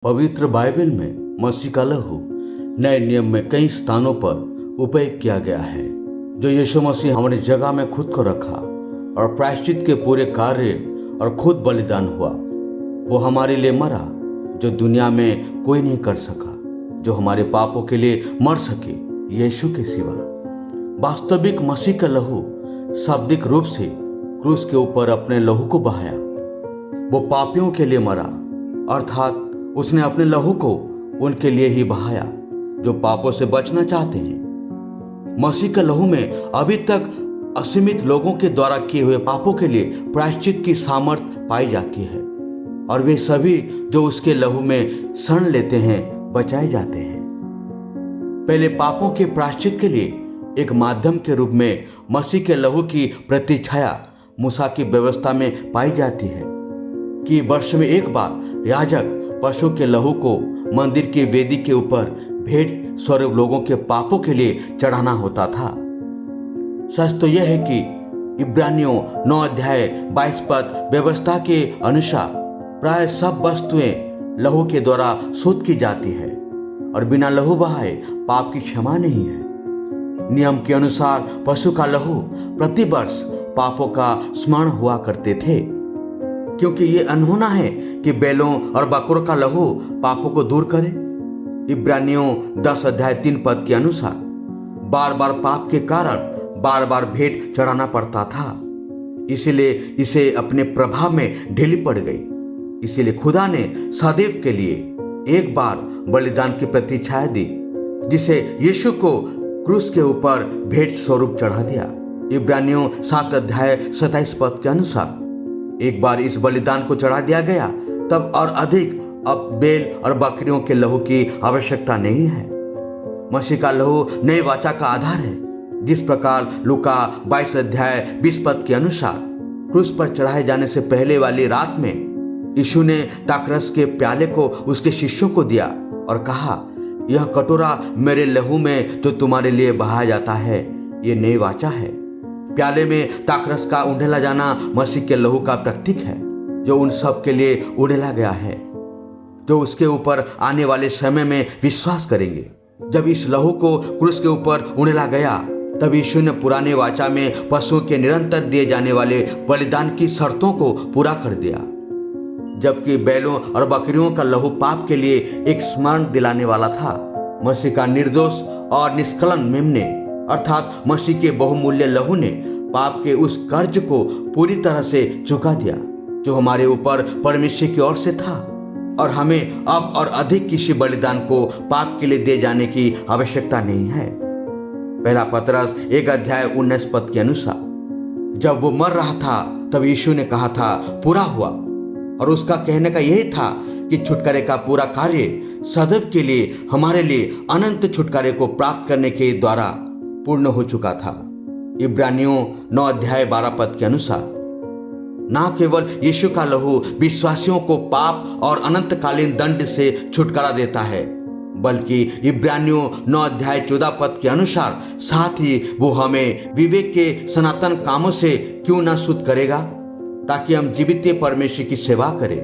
पवित्र बाइबल में मसीह का लहू नए नियम में कई स्थानों पर उपयोग किया गया है। जो यीशु मसीह हमारी जगह में खुद को रखा और प्रायश्चित के पूरे कार्य और खुद बलिदान हुआ। वो हमारे लिए मरा जो दुनिया में कोई नहीं कर सका, जो हमारे पापों के लिए मर सके यीशु के सिवा। वास्तविक मसीह का लहू शाब्दिक रूप से क्रूस के ऊपर अपने लहू को बहाया। वो पापियों के लिए मरा, अर्थात उसने अपने लहू को उनके लिए ही बहाया जो पापों से बचना चाहते हैं। मसीह के लहू में अभी तक असीमित लोगों के द्वारा किए हुए पापों के लिए प्रायश्चित की सामर्थ्य पाई जाती है और वे सभी जो उसके लहू में शरण लेते हैं बचाए जाते हैं। पहले पापों के प्रायश्चित के लिए एक माध्यम के रूप में मसीह के लहू की प्रतिछाया मूसा की व्यवस्था में पाई जाती है कि वर्ष में एक बार याजक पशु के लहू को मंदिर की वेदी के ऊपर भेंट स्वरूप लोगों के पापों के लिए चढ़ाना होता था। सच तो यह है कि इब्रानियों 9 अध्याय 22 पद व्यवस्था के अनुसार प्राय सब वस्तुएं लहू के द्वारा शुद्ध की जाती है और बिना लहू बहाए पाप की क्षमा नहीं है। नियम के अनुसार पशु का लहू प्रतिवर्ष पापों का स्मरण हुआ करते थे, क्योंकि ये अनहोना है कि बैलों और बकरों का लहू पापों को दूर करे। इब्रानियों 10 अध्याय 3 पद के अनुसार बार बार पाप के कारण बार बार भेंट चढ़ाना पड़ता था, इसीलिए इसे अपने प्रभाव में ढीली पड़ गई। इसीलिए खुदा ने सदैव के लिए एक बार बलिदान की प्रतिछाया दी, जिसे यीशु को क्रूस के ऊपर भेंट स्वरूप चढ़ा दिया। इब्रानियों 7 अध्याय 27 पद के अनुसार एक बार इस बलिदान को चढ़ा दिया गया, तब और अधिक अब बैल और बकरियों के लहू की आवश्यकता नहीं है। मसीह का लहू नई वाचा का आधार है। जिस प्रकार लूका 22 अध्याय 20 पद के अनुसार क्रूस पर चढ़ाए जाने से पहले वाली रात में यीशु ने दाखरस के प्याले को उसके शिष्यों को दिया और कहा, यह कटोरा मेरे लहू में जो तुम्हारे लिए बहाया जाता है, ये नई वाचा है। प्याले में दाखरस का उंडेला जाना मसीह के लहू का प्रतीक है, जो उन सब के लिए उंडेला गया है जो उसके ऊपर आने वाले समय में विश्वास करेंगे। जब इस लहू को क्रूस के ऊपर उंडेला गया, तब यीशु ने पुराने वाचा में पशुओं के निरंतर दिए जाने वाले बलिदान की शर्तों को पूरा कर दिया, जबकि बैलों और बकरियों का लहू पाप के लिए एक स्मरण दिलाने वाला था। मसीह का निर्दोष और निष्कलंक मेमने अर्थात मसीह के बहुमूल्य लहू ने पाप के उस कर्ज को पूरी तरह से चुका दिया जो हमारे ऊपर परमेश्वर की ओर से था, और हमें अब और अधिक किसी बलिदान को पाप के लिए दे जाने की आवश्यकता नहीं है। पहला पतरस 1 अध्याय 19 पद के अनुसार जब वो मर रहा था तब यीशु ने कहा था, पूरा हुआ, और उसका कहने का यही था कि छुटकारे का पूरा कार्य सदैव के लिए हमारे लिए अनंत छुटकारे को प्राप्त करने के द्वारा पूर्ण हो चुका था। इब्रानियों 9 अध्याय 12 पद के अनुसार ना केवल यीशु का लहू विश्वासियों को पाप और अनंतकालीन दंड से छुटकारा देता है, बल्कि इब्रानियों 9 अध्याय 14 पद के अनुसार साथ ही वो हमें विवेक के सनातन कामों से क्यों ना शुद्ध करेगा, ताकि हम जीवित परमेश्वर की सेवा करें।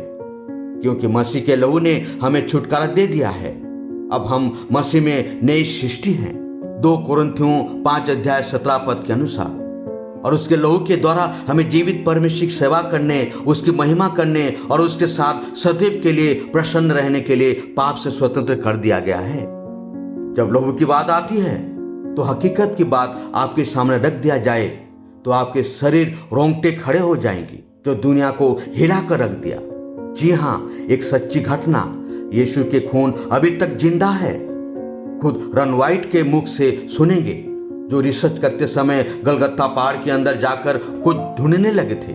क्योंकि मसीह के लहू ने हमें छुटकारा दे दिया है, अब हम मसीह में नई सृष्टि हैं। 2 कोरिन्थियों 5 अध्याय 17 पद के अनुसार, और उसके लहू के द्वारा हमें जीवित परमेश्वर की सेवा करने, उसकी महिमा करने और उसके साथ सदैव के लिए प्रसन्न रहने के लिए पाप से स्वतंत्र कर दिया गया है। जब लहू की बात आती है तो हकीकत की बात आपके सामने रख दिया जाए तो आपके शरीर रोंगटे खड़े हो जाएंगी, जो दुनिया को हिला कर रख दिया। जी हाँ, एक सच्ची घटना, यीशु के खून अभी तक जिंदा है। खुद रन वाइट के मुख से सुनेंगे, जो रिसर्च करते समय गलगत्ता पहाड़ के अंदर जाकर कुछ ढूंढने लगे थे।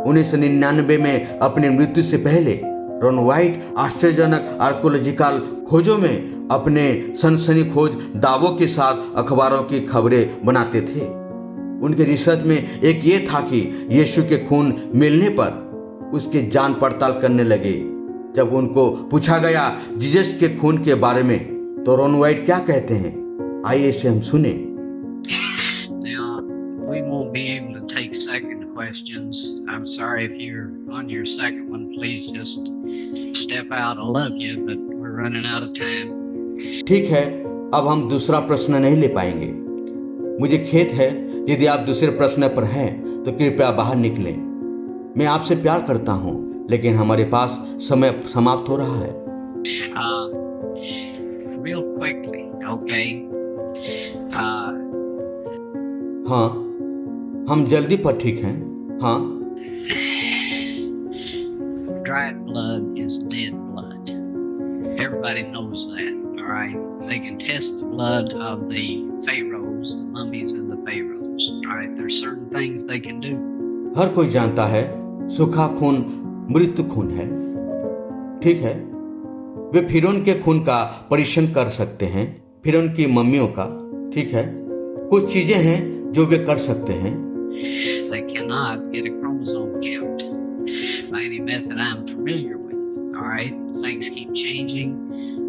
1999 में अपनी मृत्यु से पहले रन वाइट आश्चर्यजनक आर्कोलॉजिकल खोजों में अपने सनसनीखेज दावों के साथ अखबारों की खबरें बनाते थे। उनके रिसर्च में एक ये था कि यीशु के खून मिलने पर उसकी जान पड़ताल करने लगे। जब उनको पूछा गया जीसस के खून के बारे में, तो रॉन वाइट क्या कहते हैं, आइए इसे हम सुने। We won't be able to take second questions. I'm sorry if you're on your second one, please just step out. I love you, but we're running out of time. ठीक है, अब हम दूसरा प्रश्न नहीं ले पाएंगे। मुझे खेद है, यदि आप दूसरे प्रश्न पर हैं तो कृपया बाहर निकलें। मैं आपसे प्यार करता हूँ, लेकिन हमारे पास समय समाप्त हो रहा है। Real quickly, okay? हाँ, हम जल्दी पर ठीक हैं। हाँ, Dried blood is dead blood. Everybody knows that, all right? They can test the blood of the pharaohs, the mummies and the pharaohs, all right? There's certain things they can do. हर कोई जानता है सूखा खून मृत्यु खून है। ठीक है, वे फिरौन के खून का परीक्षण कर सकते हैं, फिरौन की मम्मियों का। ठीक है, कुछ चीजें हैं जो वे कर सकते हैं। They cannot get a chromosome count by any method I'm familiar with, all right? Things keep changing.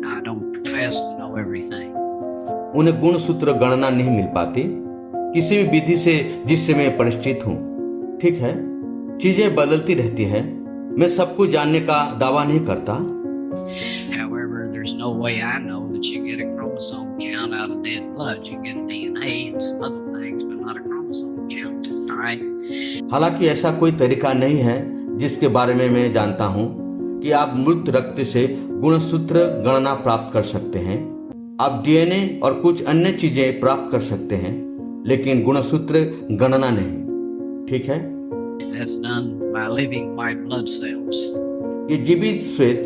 I don't profess to know everything. उन्हें गुणसूत्र गणना नहीं मिल पाती किसी भी विधि से जिससे मैं परिचित हूँ। ठीक है, चीजें बदलती रहती है। मैं सब कुछ जानने का दावा नहीं करता। However, there's no way I know that you get a chromosome count out of dead blood. You get DNA and some other things, but not a chromosome count, all right? हालांकि ऐसा कोई तरीका नहीं है जिसके बारे में मैं जानता हूँ कि आप मृत रक्त से गुणसूत्र गणना प्राप्त कर सकते हैं। आप डीएनए और कुछ अन्य चीजें प्राप्त कर सकते हैं, लेकिन गुणसूत्र गणना नहीं। ठीक है, That's done by living white blood cells. ये जीवित श्वेत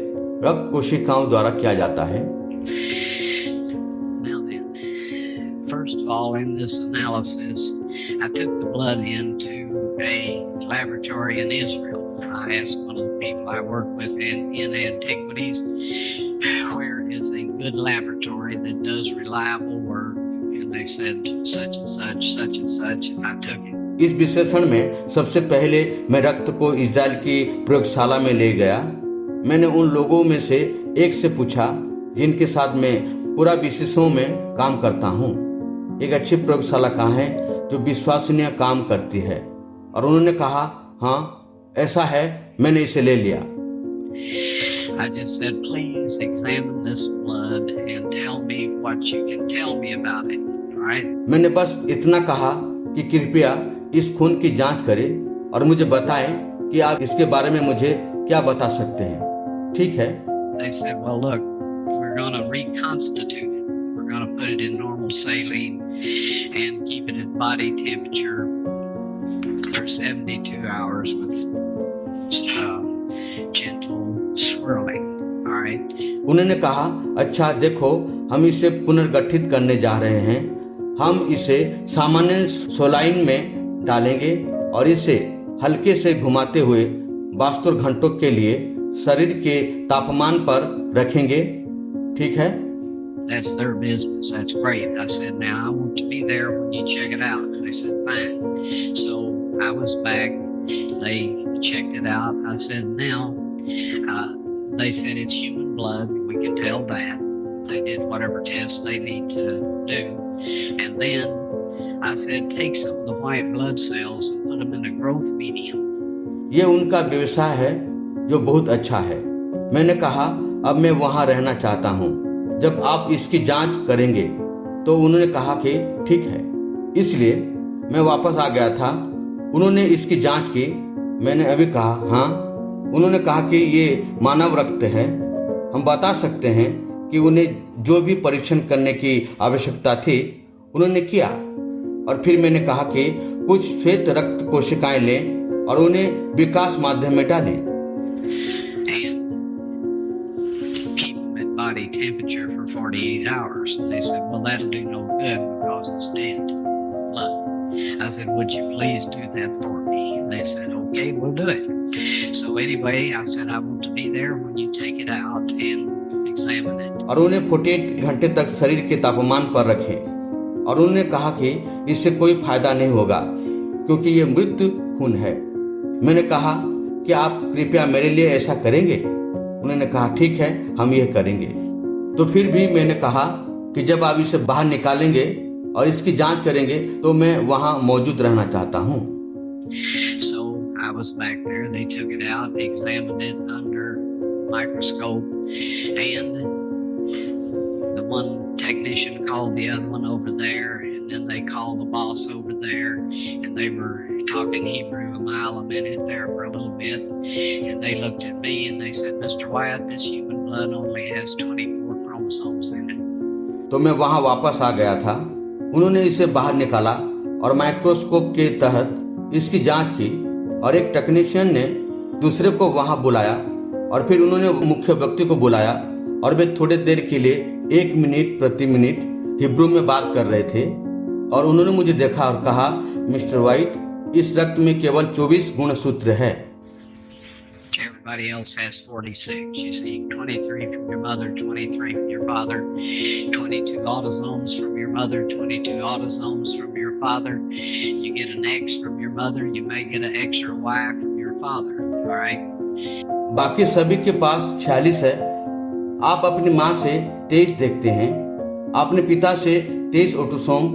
रक्त कोशिकाओं द्वारा किया जाता है। Now then, first of all, in this analysis, I took the blood into a laboratory in Israel. I asked one of the people I work with in antiquities, where is a good laboratory that does reliable work? And they said such and such, such and such, and I took it. इस विश्लेषण में सबसे पहले मैं रक्त को Israel की प्रयोगशाला में ले गया। मैंने उन लोगों में से एक से पूछा जिनके साथ मैं पूरा विशेषों में काम करता हूँ, एक अच्छी प्रयोगशाला कहाँ है जो विश्वसनीय काम करती है। और उन्होंने कहा, हाँ ऐसा है, मैंने इसे ले लिया। I just said, please examine this blood and tell me what you can tell me about it, all right? मैंने बस इतना कहा कि कृपया इस खून की जांच करें और मुझे बताएं कि आप इसके बारे में मुझे क्या बता सकते हैं। ठीक है, They said, well, look, we're going to reconstitute it. We're going to put it in normal saline and keep it at body temperature for 72 hours with gentle swirling, all right? उन्होंने कहा, अच्छा देखो, हम इसे पुनर्गठित करने जा रहे हैं। हम इसे सामान्य सोलाइन में डालेंगे और इसे हल्के से घुमाते हुए 72 घंटों के लिए शरीर के तापमान पर रखेंगे। ठीक है, That's their business. That's great. I said, now I want to be there when you check it out. They said, fine. So I was back. They checked it out. I said, now, they said it's human blood. We can tell that. They did whatever tests they need to do. And then I said, take some of the white blood cells and put them in a growth medium. ये उनका व्यवसाय है जो बहुत अच्छा है। मैंने कहा, अब मैं वहाँ रहना चाहता हूँ जब आप इसकी जांच करेंगे। तो उन्होंने कहा कि ठीक है। इसलिए मैं वापस आ गया था। उन्होंने इसकी जांच की। मैंने अभी कहा, हाँ। उन्होंने कहा कि ये मानव रक्त है। हम बता सकते हैं कि उन्हें जो भी परीक्षण करने की आवश्यकता थी उन्होंने किया। और फिर मैंने कहा कि कुछ श्वेत रक्त कोशिकाएं लें और उन्हें विकास माध्यम में डालें। Body temperature for 48 hours. And they said, well, that'll do no good because it's dead blood. I said, would you please do that for me? And they said, okay, we'll do it. So anyway, I said, I want to be there when you take it out and examine it. और उन्हें 48 घंटे तक शरीर के तापमान पर रखें। और उन्होंने कहा कि इससे कोई फायदा नहीं होगा क्योंकि ये मृत खून है। मैंने कहा कि आप कृपया मेरे लिए ऐसा करेंगे? उन्होंने कहा, ठीक है, हम यह करेंगे। तो फिर भी मैंने कहा कि जब आप इसे बाहर निकालेंगे और इसकी जांच करेंगे तो मैं वहां मौजूद रहना चाहता हूं। So I was back there. They took it out, examined it under microscope, and the one technician called the other one over there, and then they called the boss over there, and they were talking Hebrew a mile a minute there for a little bit, and they looked at me and they said, Mr. Wyatt, this human blood only has 24 chromosomes in it. तो मैं वहाँ वापस आ गया था। उन्होंने इसे बाहर निकाला और माइक्रोस्कोप के तहत इसकी जांच की, और एक टेक्नीशियन ने दूसरे को वहाँ बुलाया, और फिर उन्होंने मुख्य व्यक्ति को बुलाया, और वे थोड़ी देर के लिए 1 मिनट प्रति मिनट हिब्रू में बात कर रहे थे। और उन्होंने मुझे देखा और कहा, मिस्टर वाइट, इस रक्त में केवल 24 गुणसूत्र है। Everybody else has 46. You see, 23 from your mother, 23 from your father, 22 autosomes from your mother, 22 autosomes from your father. You get an X from your mother, you may get an X or Y from your father. All right? बाकी सभी के पास 46 है। आप अपनी माँ से 23 देखते हैं, अपने पिता से 23 ऑटोसोम,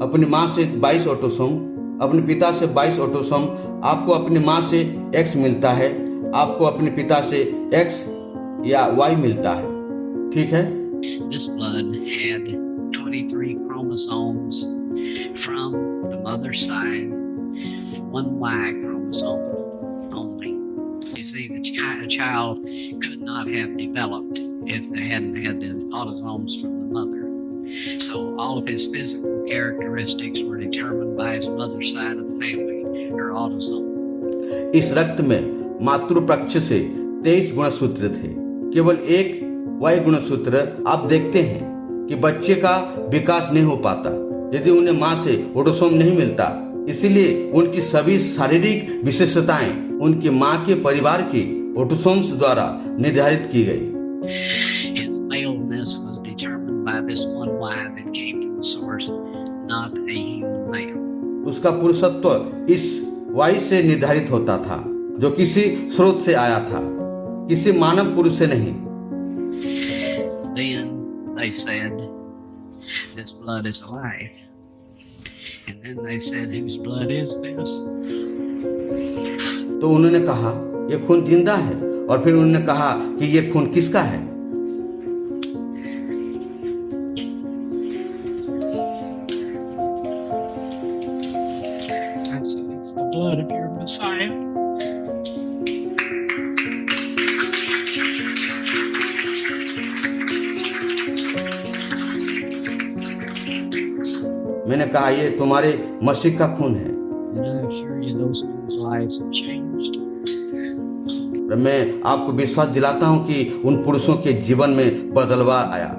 अपनी माँ से 22 ऑटोसोम, अपने पिता से 22 ऑटोसोम, आपको अपनी माँ से X मिलता है, आपको अपने पिता से X या Y मिलता है। ठीक है? This blood had 23 chromosomes from the mother's side, 1 Y chromosome only. You see, a child could not have developed if they hadn't had the autosomes from the mother. So all of his physical characteristics were determined by his mother's side of the family, her autosome. इस रक्त में मातृपक्ष से 23 गुणसूत्र थे, केवल एक Y गुणसूत्र। आप देखते हैं कि बच्चे का विकास नहीं हो पाता यदि उन्हें माँ से ऑटोसोम नहीं मिलता, इसीलिए उनकी सभी शारीरिक विशेषताएं उनकी माँ के परिवार के ऑटोसोम्स द्वारा निर्धारित की गई। His maleness was determined by this one Y that came from the source, not a human male. उसका पुरुषत्व इस Y से निर्धारित होता था जो किसी स्रोत से आया था, किसी मानव पुरुष से नहीं। Then they said, this blood is alive. And then they said, whose blood is this? तो उन्होंने कहा ये खून जिंदा है, और फिर उन्होंने कहा कि ये खून किसका है? I said, it's the blood of your Messiah. मैंने कहा ये तुम्हारे मसीह का खून है। And I assure you, those men's lives have changed. और मैं आपको विश्वास दिलाता हूं कि उन पुरुषों के जीवन में बदलाव आया।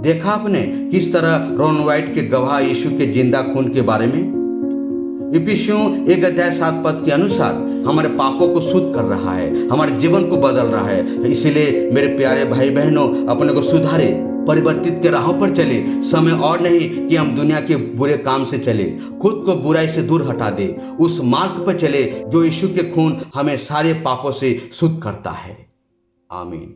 देखा आपने किस तरह रॉन वाइट के गवाह यीशु के जिंदा खून के बारे में? इफिसियों 1:7 के अनुसार हमारे पापों को शुद्ध कर रहा है, हमारे जीवन को बदल रहा है। इसीलिए मेरे प्यारे भाई बहनों, अपने को सुधारे, परिवर्तित के राहों पर चले। समय और नहीं कि हम दुनिया के बुरे काम से चले, खुद को बुराई से दूर हटा दे, उस मार्ग पर चले जो यीशु के खून हमें सारे पापों से शुद्ध करता है। आमीन।